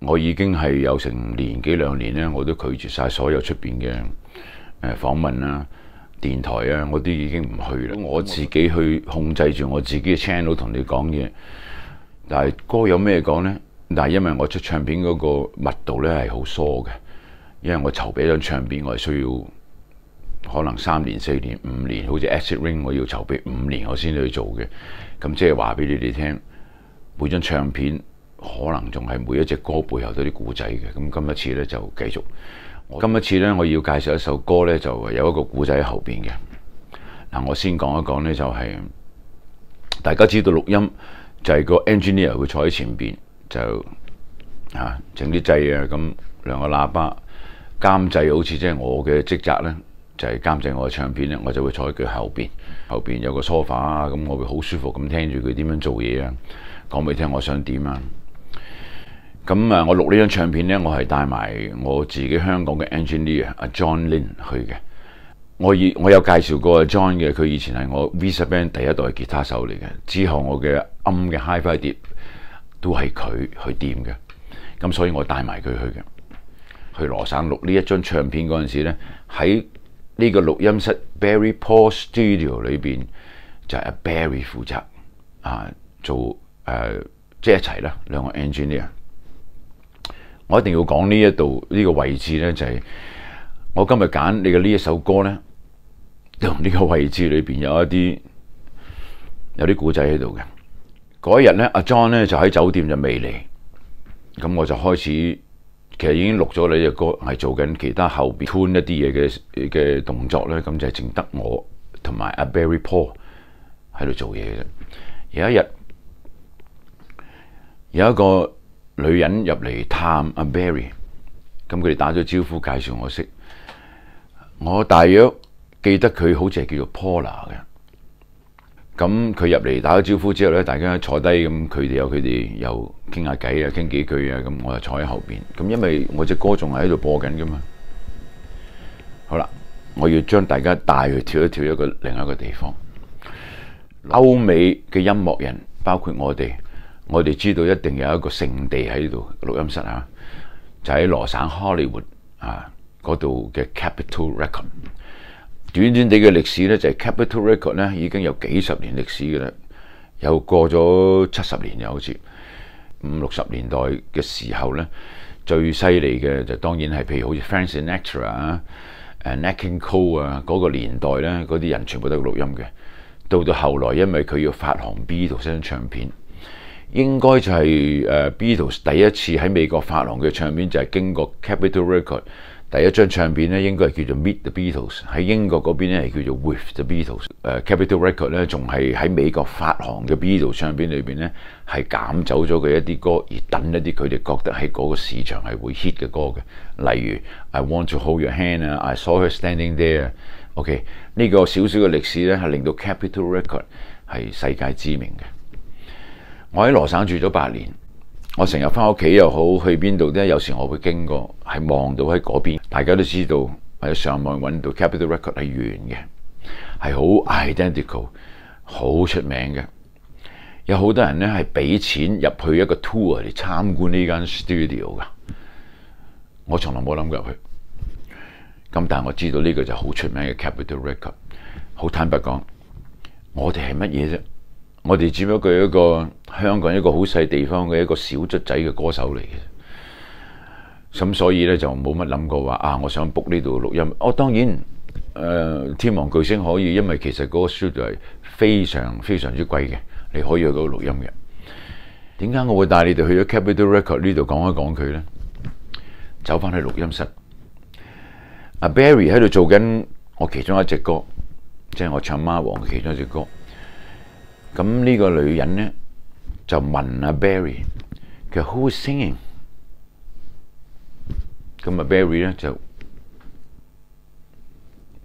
我已經係有成年幾兩年咧，我都拒絕晒所有出邊嘅訪問啦、電台啊，我都已經唔去啦。我自己去控制住我自己嘅 channel 同你講嘢。但係歌有咩講呢？但係因為我出唱片嗰個密度咧係好疏嘅，因為我籌備一張唱片，我係需要可能3年、4年、5年，好似 Acid Rain 我要籌備5年我先去做嘅。咁即係話俾你哋聽，每張唱片可能仲係每一隻歌背後都啲故仔嘅。咁今一次咧就繼續。今一次咧我要介紹一首歌咧，就有一個故仔喺後邊嘅。嗱，我先講一講咧，就係大家知道錄音就係個 engineer 會坐喺前邊，就整啲掣啊，咁兩個喇叭監製，好似即係我嘅職責咧，就係監製我嘅唱片咧，我就會坐喺佢後邊。後邊有個 sofa 啊，咁我會好舒服咁聽住佢點樣做嘢啊，講俾你聽我想點啊。咁我錄呢張唱片咧，我係帶埋我自己香港嘅 engineer 阿 John Lin 去嘅。我有介紹過阿 John 嘅，佢以前係我 Visa Band 第一代吉他手嚟嘅。之後我嘅暗嘅 Hi-Fi 碟都係佢去掂嘅。咁所以我帶埋佢去嘅。去羅省錄呢一張唱片嗰陣時咧，喺呢個錄音室 Barry Paul Studio 裏邊就係阿 Barry 負責做即係一齊啦，兩個 engineer。我一定要講呢一度呢個位置咧，就係我今日揀你嘅呢一首歌咧，同呢個位置裏邊有啲故仔喺度嘅。嗰一日咧，阿 John 咧就喺酒店就未嚟，咁我就開始其實已經錄咗呢隻歌，係做緊其他後邊 tune 一啲嘢嘅動作咧，咁就係淨得我同埋阿 Barry Paul 喺度做嘢嘅啫。有一日有一個女人入嚟探阿 Barry， 咁佢哋打咗招呼，介紹我識。我大約記得佢好似係叫做 Paula 嘅。咁佢入嚟打咗招呼之後咧，大家坐低，咁佢哋又傾下偈啊，傾幾句啊，咁我就坐喺後邊。咁因為我隻歌仲係喺度播緊噶嘛。好啦，我要將大家帶去跳一跳另一個地方。歐美嘅音樂人，包括我哋知道一定有一個聖地喺度錄音室啊，就喺羅省 Hollywood 嗰度嘅 Capitol Record。短短地嘅歷史咧，就係 Capitol Record 咧已經有幾十年歷史嘅啦，有過咗70年，又好似50、60年代嘅時候咧，最犀利嘅就當然係譬如好似 Frank Sinatra 啊、Nat King Cole 啊嗰個年代咧，嗰啲人全部都係錄音嘅。到後來，因為佢要發行 Beatles 張唱片，應該就係Beatles 第一次喺美國發行嘅唱片，就係經過 Capitol Record。第一張唱片咧應該係叫做 Meet the Beatles， 喺英國嗰邊咧係叫做 With the Beatles。Capitol Record 咧仲係喺美國發行嘅 Beatles 唱片裏邊咧係減走咗佢一啲歌，而等一啲佢哋覺得喺嗰個市場係會 hit 嘅歌嘅，例如 I Want to Hold Your Hand 啊、I Saw Her Standing There。OK， 呢個少少嘅歷史咧係令到 Capitol Record 係世界知名嘅。我喺羅省住咗8年。我成日翻屋企又好，去邊度咧？有時我會經過，係望到喺嗰邊。大家都知道，或者上網揾到 Capitol Record 係圓嘅，係好 identical， 好出名嘅。有好多人咧係俾錢入去一個 tour 嚟參觀呢間 studio 噶。我從來冇諗過入去。咁但係我知道呢個就好出名嘅 Capitol Record。好坦白講，我哋係乜嘢啫？我哋只不過係一個香港一個好細地方嘅一個小卒仔嘅歌手嚟嘅，咁所以咧就冇乜諗過話我想 book 呢度錄音。當然天王巨星可以，因為其實嗰個 studio 係非常非常之貴嘅，你可以去嗰度錄音嘅。點解我會帶你哋去咗 Capitol Record 呢度講一講佢咧？走翻去錄音室，阿 Barry 喺度做緊我其中一隻歌，即係我唱孖王嘅其中一隻歌。咁呢個女人咧就問阿 Barry， 佢話 Who is singing？ 咁阿 Barry 咧就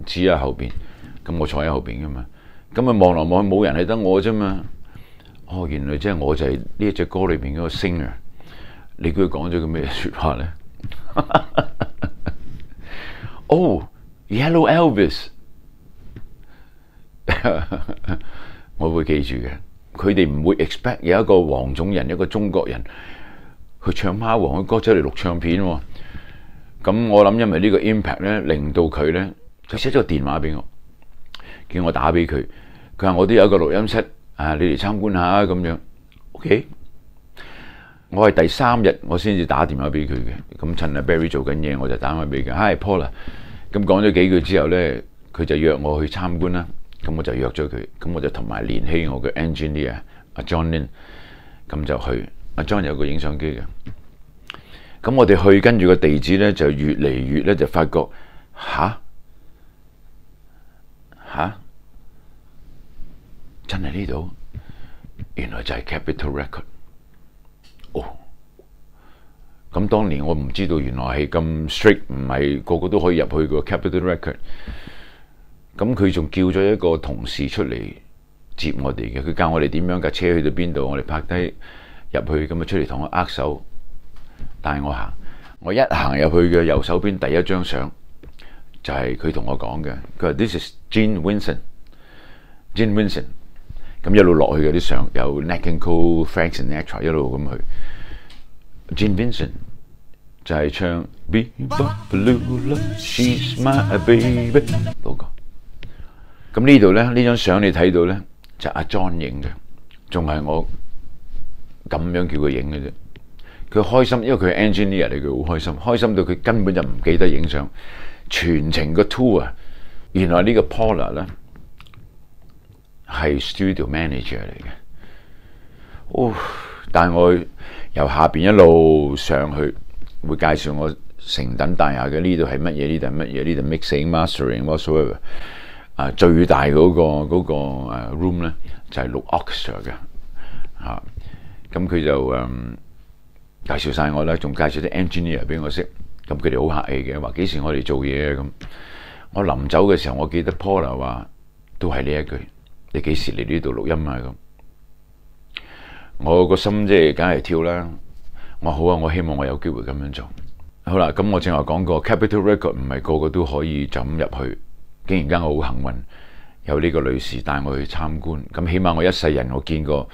指喺後邊，咁我坐喺後邊噶嘛，咁啊望來望去冇人係得我啫嘛。原來即係我就係呢一隻歌裏邊嗰個 singer。你估佢講咗個咩說話咧？Yellow Elvis 我會記住嘅。佢哋唔會 expect 有一個黃種人，一個中國人去唱貓王嘅歌，走嚟錄唱片喎。咁我諗因為呢個 impact 咧，令到佢咧就寫咗個電話俾我，叫我打俾佢。佢話我都有一個錄音室啊，你嚟參觀下咁樣。OK， 我係第3日我先至打電話俾佢嘅。咁趁阿 Barry 做緊嘢，我就打電話俾佢。Hi Paula， 咁講咗幾句之後咧，佢就約我去參觀啦。咁我就約咗佢，咁我就同埋聯繫我嘅 engineer 阿 John Lin， 咁就去。阿 John 有個影相機嘅，咁我哋去跟住個地址咧，就越嚟越咧就發覺吓真係呢度，原來就係 Capitol Record。哦，咁當年我唔知道原來係咁 strict， 唔係個個都可以入去個 Capitol Record。咁佢仲叫咗一個同事出嚟接我哋嘅，佢教我哋點樣架車去到邊度，我哋泊低入去，咁啊出嚟同我握手，帶我行。我一行入去嘅右手邊第一張相就係佢同我講嘅，佢話 This is Gene Vincent，Gene Vincent。咁一路落去嘅啲相有 Nat King Cole、Frank Sinatra 一路咁去。Gene Vincent 就係唱 Viva Blue She's My Baby 嗰個。咁呢度咧，呢張相你睇到咧，就阿 John 影嘅，仲係我咁樣叫佢影嘅啫。佢開心，因為佢係 engineer 嚟，佢好開心，開心到佢根本就唔記得影相。全程個 tour 啊，原來呢個 Paula 咧係 studio manager 嚟嘅。哦，但係我由下邊一路上去，會介紹我成等大廈嘅，呢度係乜嘢，呢度係乜嘢，呢度 mixing、mastering whatsoever。最大嗰個 room 咧就係錄 orchestra 嘅嚇，咁佢就介紹晒我啦，仲介紹啲 engineer 俾我識，咁佢哋好客氣嘅，話幾時我哋做嘢咁。我臨走嘅時候，我記得 Paula 話都係呢一句：你幾時嚟呢度錄音啊？咁我個心即係梗係跳啦。我好啊，我希望我有機會咁樣做。好啦，咁我正話講過 Capitol Record 唔係個個都可以就咁入去。竟然間我好幸運，有呢個女士帶我去參觀。咁起碼我一世人我見過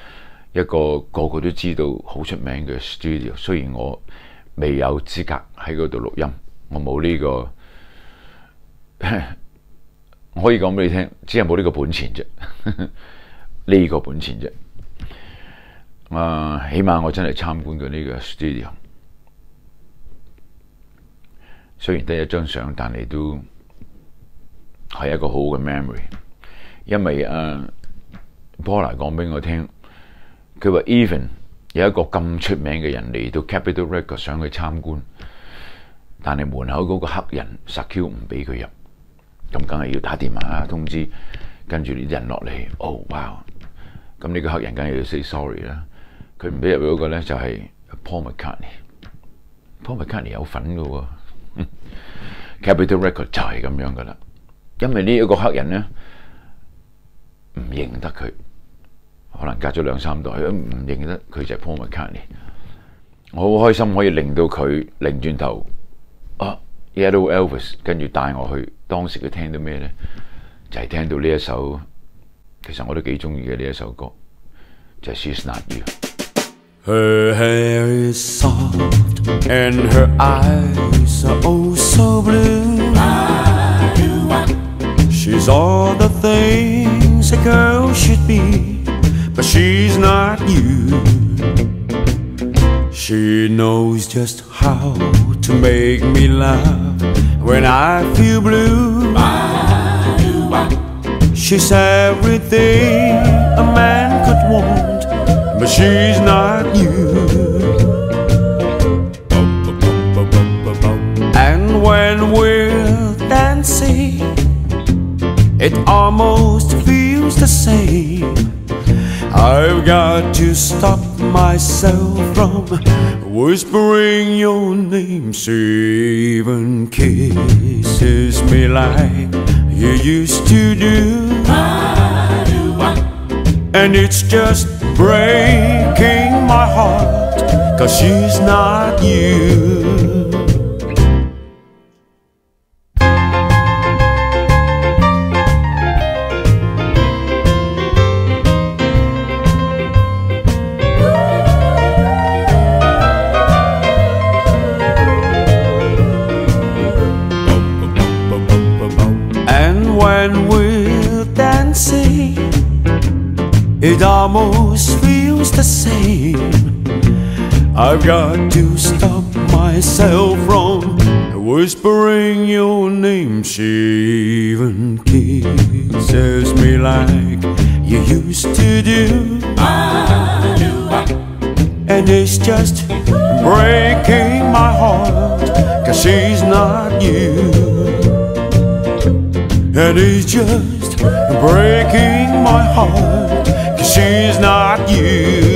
一個個個都知道好出名嘅 studio。雖然我未有資格喺嗰度錄音，我冇呢個，我可以講俾你聽，只係冇呢個本錢啫，呢個本錢啫。起碼我真係參觀過呢個 studio。雖然得一張相，但係都係一個好嘅 memory， 因為Paula 講俾我聽，佢話 even 有一個咁出名嘅人嚟到 Capitol Record 想去參觀，但係門口嗰個黑人 secure 唔俾佢入，咁梗係要打電話通知，跟住啲人落嚟，哦哇，咁呢個黑人梗係要 say sorry 啦，佢唔俾入嗰個咧就係 Paul McCartney，Paul McCartney 有份嘅喎，Capitol Record 就係咁樣噶啦。因為呢一個黑人咧唔認得佢，可能隔咗2-3代都唔認得佢就係 Paul McCartney。我好開心可以令到佢擰轉頭Yellow Elvis， 跟住帶我去。當時佢聽到咩咧？就係聽到呢一首，其實我都幾中意嘅呢一首歌，就係 She's Not You。 Her hair is soft and her eyes are oh so blue. She's all the things a girl should be, but she's not you. She knows just how to make me laugh when I feel blue. She's everything a man could want, but she's not you. And when we're dancing, it almost feels the same. I've got to stop myself from whispering your name. She even kisses me like you used to do. And it's just breaking my heart, 'cause she's not you. it almost feels the same. I've got to stop myself from whispering your name. She even kisses me like you used to do. And it's just breaking my heart, 'cause she's not you. And it's just breaking my heart, 'cause she's not you.